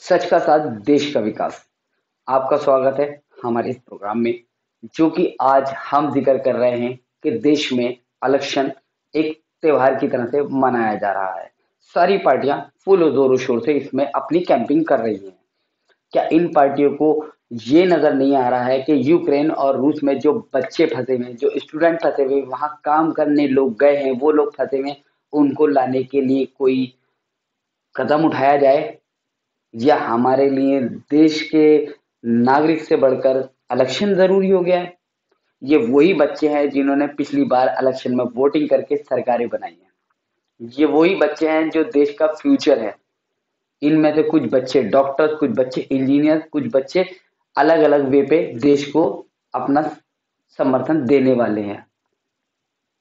सच का साथ देश का विकास। आपका स्वागत है हमारे इस प्रोग्राम में, जो कि आज हम जिक्र कर रहे हैं कि देश में इलेक्शन एक त्योहार की तरह से मनाया जा रहा है। सारी पार्टियां फुल जोरों शोर से इसमें अपनी कैंपिंग कर रही हैं। क्या इन पार्टियों को ये नजर नहीं आ रहा है कि यूक्रेन और रूस में जो बच्चे फंसे हुए हैं, जो स्टूडेंट फंसे हुए, वहां काम करने लोग गए हैं, वो लोग फंसे हुए हैं, उनको लाने के लिए कोई कदम उठाया जाए? या हमारे लिए देश के नागरिक से बढ़कर इलेक्शन जरूरी हो गया है? ये वही बच्चे हैं जिन्होंने पिछली बार इलेक्शन में वोटिंग करके सरकारें बनाई हैं। ये वही बच्चे हैं जो देश का फ्यूचर है। इनमें से कुछ बच्चे डॉक्टर, कुछ बच्चे इंजीनियर, कुछ बच्चे अलग अलग वे पे देश को अपना समर्थन देने वाले हैं,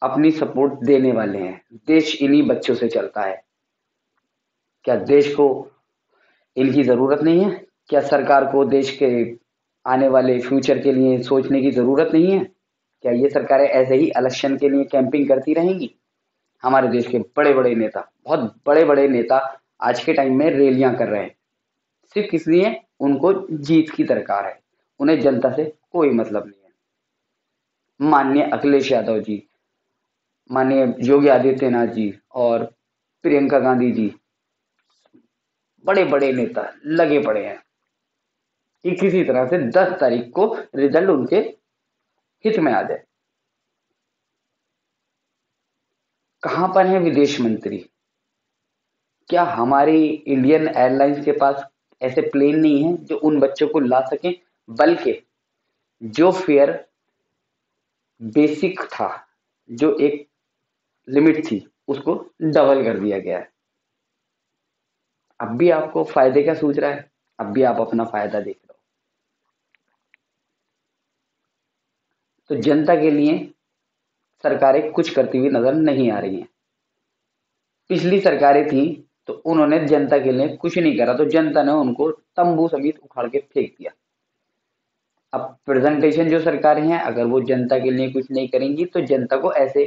अपनी सपोर्ट देने वाले हैं। देश इन्हीं बच्चों से चलता है। क्या देश को इनकी जरूरत नहीं है? क्या सरकार को देश के आने वाले फ्यूचर के लिए सोचने की जरूरत नहीं है? क्या ये सरकारें ऐसे ही इलेक्शन के लिए कैंपिंग करती रहेंगी? हमारे देश के बड़े बड़े नेता, बहुत बड़े बड़े नेता आज के टाइम में रैलियां कर रहे हैं, सिर्फ इसलिए उनको जीत की दरकार है। उन्हें जनता से कोई मतलब नहीं है। माननीय अखिलेश यादव जी, माननीय योगी आदित्यनाथ जी और प्रियंका गांधी जी, बड़े बड़े नेता लगे पड़े हैं कि किसी तरह से 10 तारीख को रिजल्ट उनके हित में आ जाए। कहां पर है विदेश मंत्री? क्या हमारी इंडियन एयरलाइंस के पास ऐसे प्लेन नहीं है जो उन बच्चों को ला सके? बल्कि जो फेयर बेसिक था, जो एक लिमिट थी, उसको डबल कर दिया गया है। अब भी आपको फायदे का सूझ रहा है? अब भी आप अपना फायदा देख रहे हो? तो जनता के लिए सरकारें कुछ करती हुई नजर नहीं आ रही हैं। पिछली सरकारें थी तो उन्होंने जनता के लिए कुछ नहीं करा, तो जनता ने उनको तंबू समेत उखाड़ के फेंक दिया। अब प्रेजेंटेशन जो सरकारें हैं, अगर वो जनता के लिए कुछ नहीं करेंगी तो जनता को ऐसे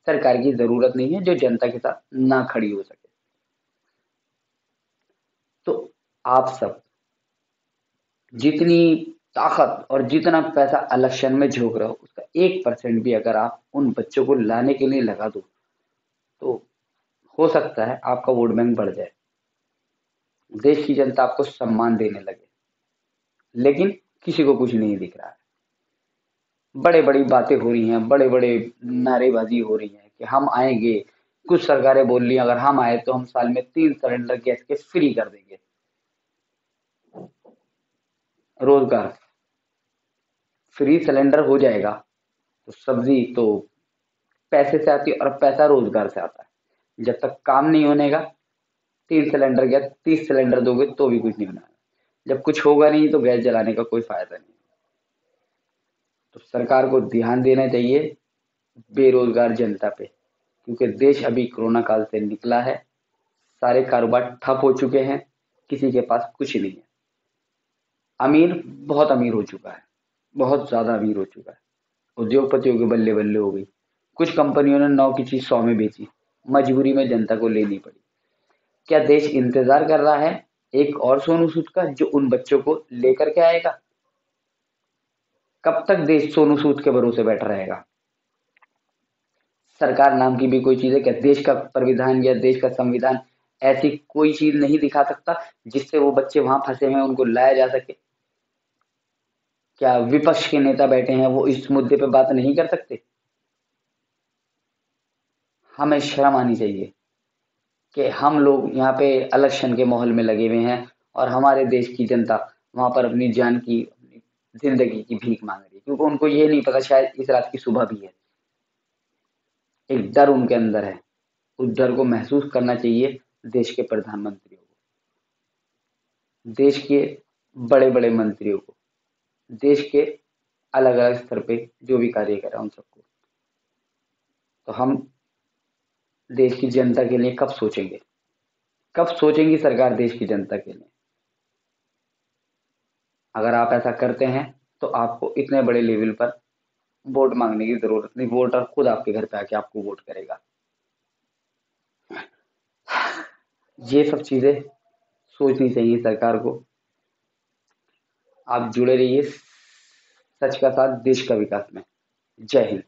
सरकार की जरूरत नहीं है जो जनता के साथ ना खड़ी हो सके। तो आप सब जितनी ताकत और जितना पैसा इलेक्शन में झोंक रहे हो, उसका 1% भी अगर आप उन बच्चों को लाने के लिए लगा दो, तो हो सकता है आपका वोट बैंक बढ़ जाए, देश की जनता आपको सम्मान देने लगे। लेकिन किसी को कुछ नहीं दिख रहा है। बड़े बड़ी बातें हो रही हैं, बड़े बड़े नारेबाजी हो रही है कि हम आएंगे। कुछ सरकारें बोल रही हैं अगर हम आए तो हम साल में 3 सिलेंडर गैस के फ्री कर देंगे। रोजगार, फ्री सिलेंडर हो जाएगा तो सब्जी तो पैसे से आती है और पैसा रोजगार से आता है। जब तक काम नहीं होने का, 3 सिलेंडर गैस 30 सिलेंडर दोगे तो भी कुछ नहीं बनाना। जब कुछ होगा नहीं तो गैस जलाने का कोई फायदा नहीं। तो सरकार को ध्यान देना चाहिए बेरोजगार जनता पे, क्योंकि देश अभी कोरोना काल से निकला है। सारे कारोबार ठप हो चुके हैं, किसी के पास कुछ नहीं है। अमीर बहुत अमीर हो चुका है, बहुत ज्यादा अमीर हो चुका है। उद्योगपतियों के बल्ले बल्ले हो गई। कुछ कंपनियों ने 9 की चीज 100 में बेची, मजबूरी में जनता को लेनी पड़ी। क्या देश इंतजार कर रहा है एक और सोनू सूद का जो उन बच्चों को लेकर के आएगा? कब तक देश सोनू सूद के भरोसे बैठा रहेगा? सरकार नाम की भी कोई चीज है क्या? देश का संविधान या देश का संविधान ऐसी कोई चीज नहीं दिखा सकता जिससे वो बच्चे वहां फंसे हैं उनको लाया जा सके? क्या विपक्ष के नेता बैठे हैं वो इस मुद्दे पे बात नहीं कर सकते? हमें शर्म आनी चाहिए कि हम लोग यहाँ पे इलेक्शन के माहौल में लगे हुए हैं और हमारे देश की जनता वहां पर अपनी जान की, अपनी जिंदगी की भीख मांग रही है, क्योंकि उनको ये नहीं पता शायद इस रात की सुबह भी है। एक डर उनके अंदर है। उस डर को महसूस करना चाहिए देश के प्रधानमंत्रियों को, देश के बड़े बड़े मंत्रियों को, देश के अलग अलग स्तर पे जो भी कार्य कर रहे हैं उन सबको। तो हम देश की जनता के लिए कब सोचेंगे? कब सोचेंगी सरकार देश की जनता के लिए? अगर आप ऐसा करते हैं तो आपको इतने बड़े लेवल पर वोट मांगने की जरूरत नहीं, वोटर खुद आपके घर पे आके आपको वोट करेगा। ये सब चीजें सोचनी चाहिए सरकार को। आप जुड़े रहिए सच का साथ देश का विकास में। जय हिंद।